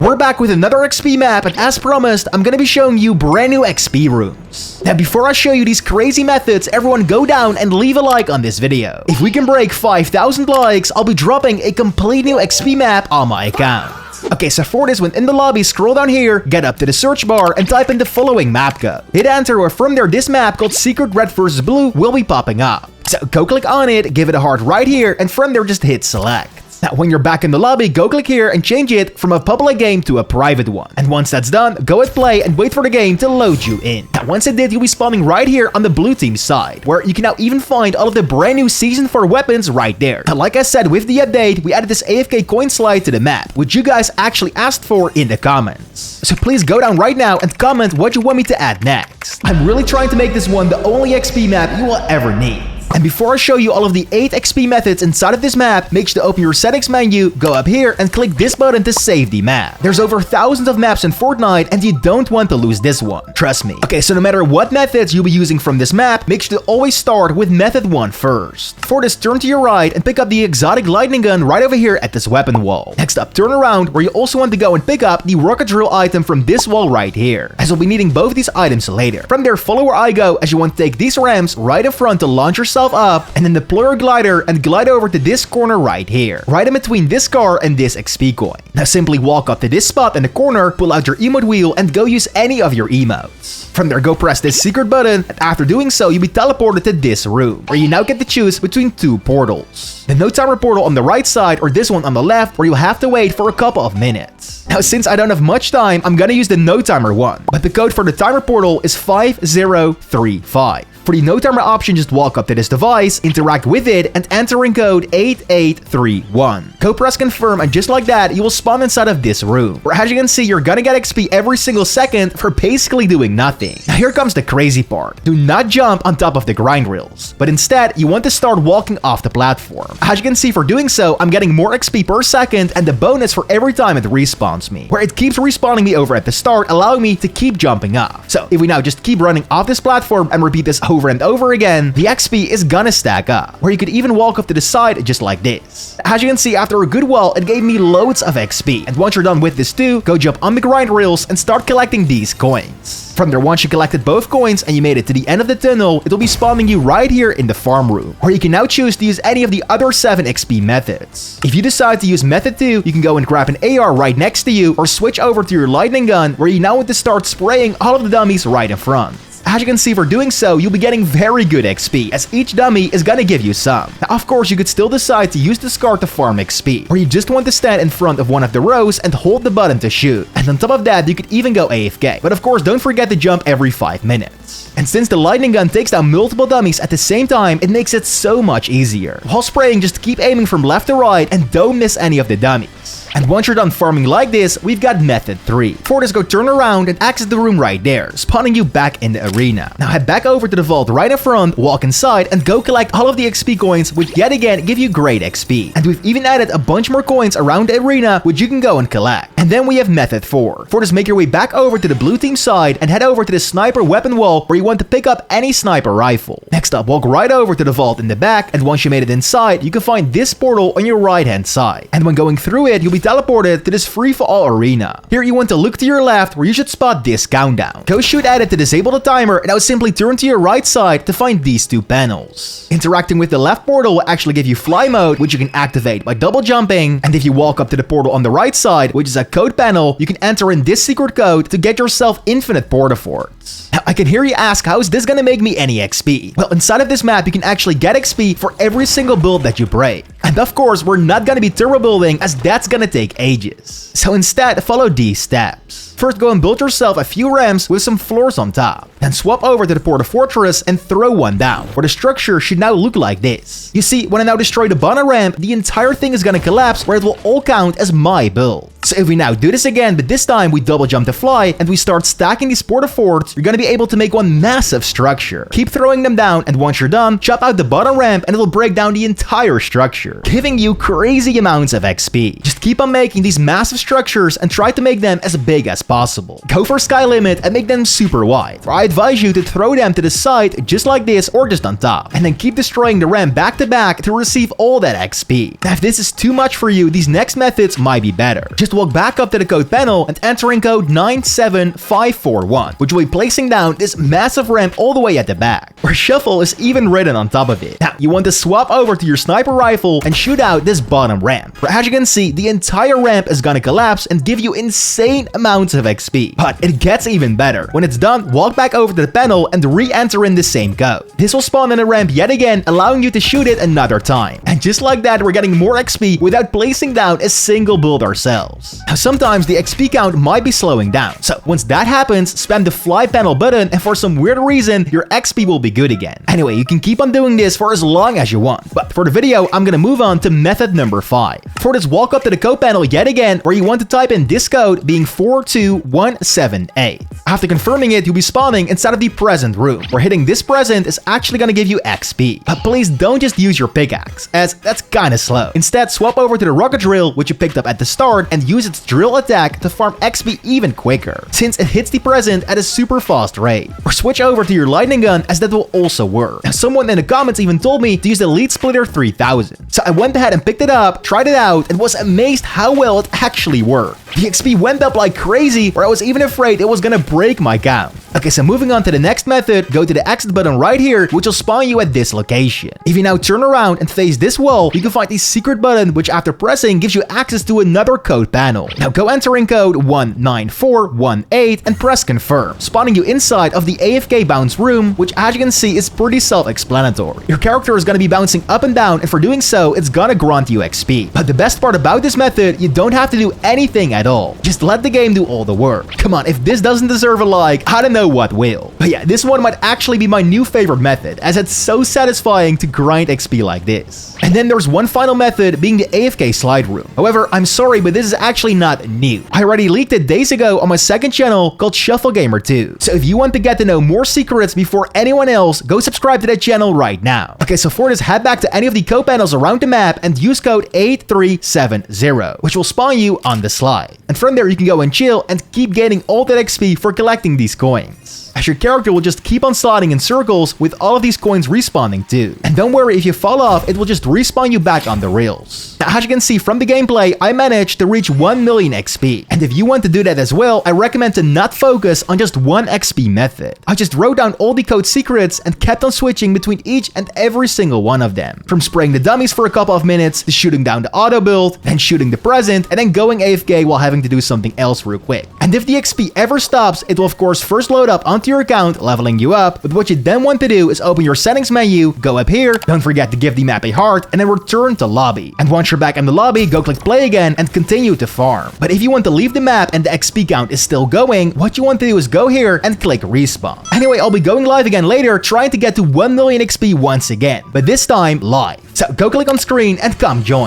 We're back with another XP map, and as promised, I'm gonna be showing you brand new XP rooms. Now before I show you these crazy methods, everyone go down and leave a like on this video. If we can break 5,000 likes, I'll be dropping a complete new XP map on my account. Okay, so for this, when in the lobby, scroll down here, get up to the search bar, and type in the following map code. Hit enter, or from there, this map called Secret Red vs. Blue will be popping up. So go click on it, give it a heart right here, and from there, just hit select. Now, when you're back in the lobby, go click here and change it from a public game to a private one. And once that's done, go hit play and wait for the game to load you in. Now, once it did, you'll be spawning right here on the blue team side, where you can now even find all of the brand new Season 4 weapons right there. Now, like I said, with the update, we added this AFK coin slide to the map, which you guys actually asked for in the comments. So please go down right now and comment what you want me to add next. I'm really trying to make this one the only XP map you will ever need. And before I show you all of the 8 XP methods inside of this map, make sure to open your settings menu, go up here, and click this button to save the map. There's over thousands of maps in Fortnite, and you don't want to lose this one. Trust me. Okay, so no matter what methods you'll be using from this map, make sure to always start with method 1 first. For this, turn to your right and pick up the exotic lightning gun right over here at this weapon wall. Next up, turn around, where you also want to go and pick up the rocket drill item from this wall right here, as you'll be needing both these items later. From there, follow where I go, as you want to take these ramps right in front to launch yourself up, and then deploy your glider and glide over to this corner right here, right in between this car and this XP coin. Now simply walk up to this spot in the corner, pull out your emote wheel, and go use any of your emotes. From there, go press this secret button, and after doing so, you'll be teleported to this room, where you now get to choose between 2 portals. The no timer portal on the right side, or this one on the left, where you'll have to wait for a couple of minutes. Now, since I don't have much time, I'm gonna use the no timer one, but the code for the timer portal is 5035. For the no timer option, just walk up to this device, interact with it, and enter in code 8831. Go press confirm, and just like that, you will spawn inside of this room, where as you can see, you're gonna get XP every single second for basically doing nothing. Now here comes the crazy part. Do not jump on top of the grind rails, but instead, you want to start walking off the platform. As you can see, for doing so, I'm getting more XP per second and the bonus for every time it respawns me, where it keeps respawning me over at the start, allowing me to keep jumping off. So if we now just keep running off this platform and repeat this over and over again, the XP is gonna stack up, where you could even walk up to the side just like this. As you can see, after a good while, it gave me loads of XP, and once you're done with this too, go jump on the grind rails and start collecting these coins. From there, once you collected both coins and you made it to the end of the tunnel, it'll be spawning you right here in the farm room, where you can now choose to use any of the other 7 XP methods. If you decide to use method 2, you can go and grab an AR right next to you, or switch over to your lightning gun, where you now want to start spraying all of the dummies right in front. As you can see, for doing so, you'll be getting very good XP, as each dummy is gonna give you some. Now, of course, you could still decide to use this card to farm XP, where you just want to stand in front of one of the rows and hold the button to shoot. And on top of that, you could even go AFK. But of course, don't forget to jump every 5 minutes. And since the lightning gun takes down multiple dummies at the same time, it makes it so much easier. While spraying, just keep aiming from left to right and don't miss any of the dummies. And once you're done farming like this, we've got method 3. For this, go turn around and exit the room right there, spawning you back in the arena. Now head back over to the vault right in front, walk inside, and go collect all of the XP coins, which yet again give you great XP. And we've even added a bunch more coins around the arena, which you can go and collect. And then we have method 4. For this, make your way back over to the blue team side and head over to the sniper weapon wall, where you want to pick up any sniper rifle. Next up, walk right over to the vault in the back, and once you made it inside, you can find this portal on your right hand side. And when going through it, you'll be teleported to this free-for-all arena. Here you want to look to your left, where you should spot this countdown. Go shoot at it to disable the timer, and now simply turn to your right side to find these 2 panels. Interacting with the left portal will actually give you fly mode, which you can activate by double jumping, and if you walk up to the portal on the right side, which is a code panel, you can enter in this secret code to get yourself infinite portaforts. Now, I can hear you ask, how is this gonna make me any XP? Well, inside of this map, you can actually get XP for every single build that you break. And of course, we're not gonna be turbo building, as that's gonna take ages. So instead, follow these steps. First, go and build yourself a few ramps with some floors on top. Then swap over to the Porta Fortress and throw one down, where the structure should now look like this. You see, when I now destroy the bottom ramp, the entire thing is gonna collapse, where it will all count as my build. So if we now do this again, but this time we double jump to fly, and we start stacking these Porta Forts, you're gonna be able to make one massive structure. Keep throwing them down, and once you're done, chop out the bottom ramp, and it'll break down the entire structure, giving you crazy amounts of XP. Just keep on making these massive structures and try to make them as big as possible. Go for sky limit and make them super wide, or I advise you to throw them to the side just like this, or just on top, and then keep destroying the ramp back to back to receive all that XP. Now if this is too much for you, these next methods might be better. Just walk back up to the code panel and enter in code 97541, which will be placing down this massive ramp all the way at the back, where Shuffle is even written on top of it. Now, you want to swap over to your sniper rifle and shoot out this bottom ramp, where as you can see, the entire ramp is gonna collapse and give you insane amounts of XP. But it gets even better. When it's done, walk back over to the panel and re-enter in the same code. This will spawn in a ramp yet again, allowing you to shoot it another time. And just like that, we're getting more XP without placing down a single build ourselves. Now, sometimes the XP count might be slowing down. So once that happens, spam the fly panel button and for some weird reason, your XP will be good again. Anyway, you can keep on doing this for as long as you want. But for the video, I'm gonna move on to method number 5. For this, walk up to the code panel yet again, where you want to type in this code being 42178. After confirming it, you'll be spawning inside of the present room, where hitting this present is actually gonna give you XP. But please don't just use your pickaxe, as that's kinda slow. Instead, swap over to the rocket drill, which you picked up at the start, and use its drill attack to farm XP even quicker, since it hits the present at a super fast rate. Or switch over to your lightning gun, as that will also work. Now, someone in the comments even told me to use the Lead Splitter 3000. So I went ahead and picked it up, tried it out, and was amazed how well it actually worked. The XP went up like crazy, where I was even afraid it was gonna break my count. Okay, so moving on to the next method, go to the exit button right here, which will spawn you at this location. If you now turn around and face this wall, you can find the secret button, which after pressing gives you access to another code panel. Now go enter in code 19418 and press confirm, spawning you inside of the AFK bounce room, which as you can see is pretty self-explanatory. Your character is gonna be bouncing up and down, and for doing so, it's gonna grant you XP. But the best part about this method, you don't have to do anything at all. Just let the game do all the work. Come on, if this doesn't deserve a like, I don't know what will. But yeah, this one might actually be my new favorite method, as it's so satisfying to grind XP like this. And then there's one final method, being the AFK slide room. However, I'm sorry, but this is actually not new. I already leaked it days ago on my second channel called ShuffleGamer 2. So if you want to get to know more secrets before anyone else, go subscribe to that channel right now. Okay, so for this, head back to any of the code panels around the map and use code 8370, which will spawn you on the slide. And from there, you can go and chill and keep gaining all that XP for collecting these coins, as your character will just keep on sliding in circles with all of these coins respawning too. And don't worry, if you fall off, it will just respawn you back on the rails. Now, as you can see from the gameplay, I managed to reach 1 million XP. And if you want to do that as well, I recommend to not focus on just one XP method. I just wrote down all the code secrets and kept on switching between each and every single one of them. From spraying the dummies for a couple of minutes, to shooting down the auto build, then shooting the present, and then going AFK while having to do something else real quick. And if the XP ever stops, it will of course first load up onto your account, leveling you up. But what you then want to do is open your settings menu, go up here, don't forget to give the map a heart, and then return to lobby. And once you're back in the lobby, go click play again and continue to farm. But if you want to leave the map and the XP count is still going, what you want to do is go here and click respawn. Anyway, I'll be going live again later, trying to get to 1 million XP once again, but this time live. So go click on screen and come join.